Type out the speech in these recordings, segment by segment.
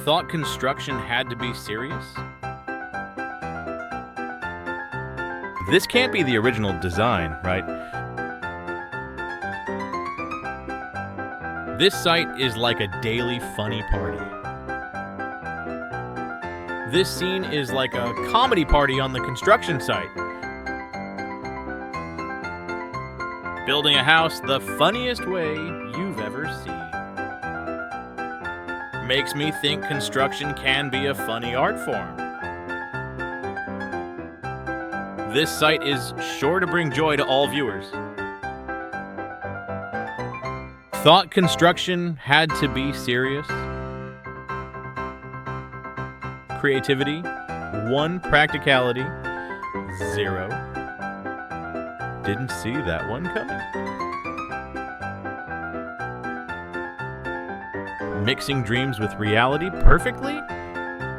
Thought construction had to be serious? This can't be the original design, right? This site is like a daily funny party. This scene is like a comedy party on the construction site. Building a house the funniest way you've ever seen. Makes me think construction can be a funny art form. This site is sure to bring joy to all viewers. Thought construction had to be serious. Creativity, 1. Practicality, 0. Didn't see that one coming. Mixing dreams with reality perfectly?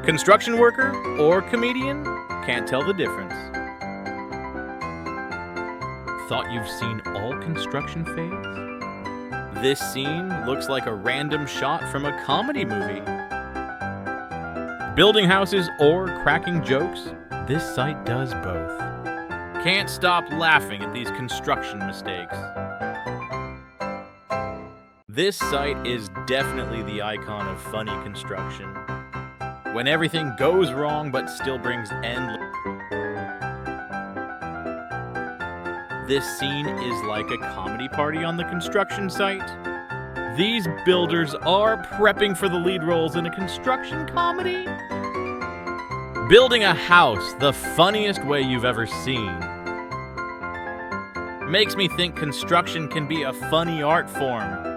Construction worker or comedian? Can't tell the difference. Thought you've seen all construction phase? This scene looks like a random shot from a comedy movie. Building houses or cracking jokes? This site does both. Can't stop laughing at these construction mistakes. This site is definitely the icon of funny construction. When everything goes wrong but still brings endless. This scene is like a comedy party on the construction site. These builders are prepping for the lead roles in a construction comedy. Building a house the funniest way you've ever seen. Makes me think construction can be a funny art form.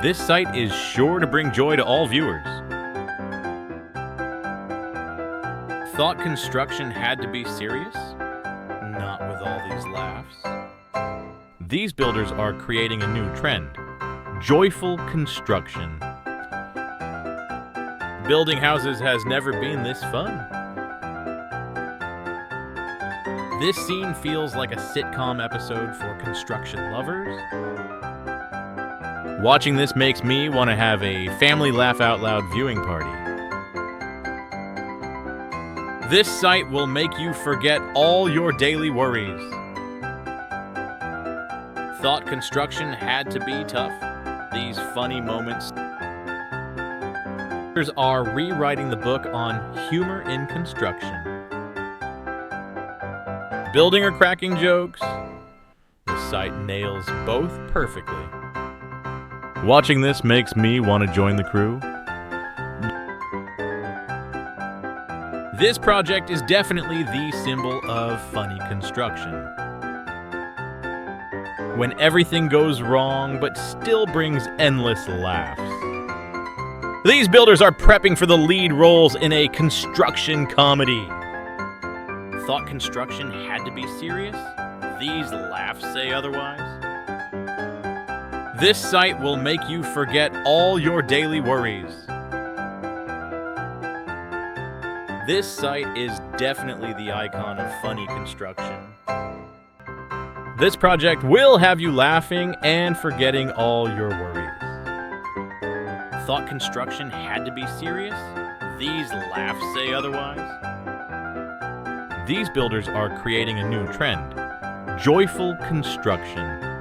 This site is sure to bring joy to all viewers. Thought construction had to be serious? Not with all these laughs. These builders are creating a new trend. Joyful construction. Building houses has never been this fun. This scene feels like a sitcom episode for construction lovers. Watching this makes me want to have a family laugh out loud viewing party. This site will make you forget all your daily worries. Thought construction had to be tough. These funny moments are rewriting the book on humor in construction. Building or cracking jokes? The site nails both perfectly. Watching this makes me want to join the crew. This project is definitely the symbol of funny construction. When everything goes wrong but still brings endless laughs. These builders are prepping for the lead roles in a construction comedy. Thought construction had to be serious? These laughs say otherwise. This site will make you forget all your daily worries. This site is definitely the icon of funny construction. This project will have you laughing and forgetting all your worries. Thought construction had to be serious? These laughs say otherwise. These builders are creating a new trend. Joyful construction.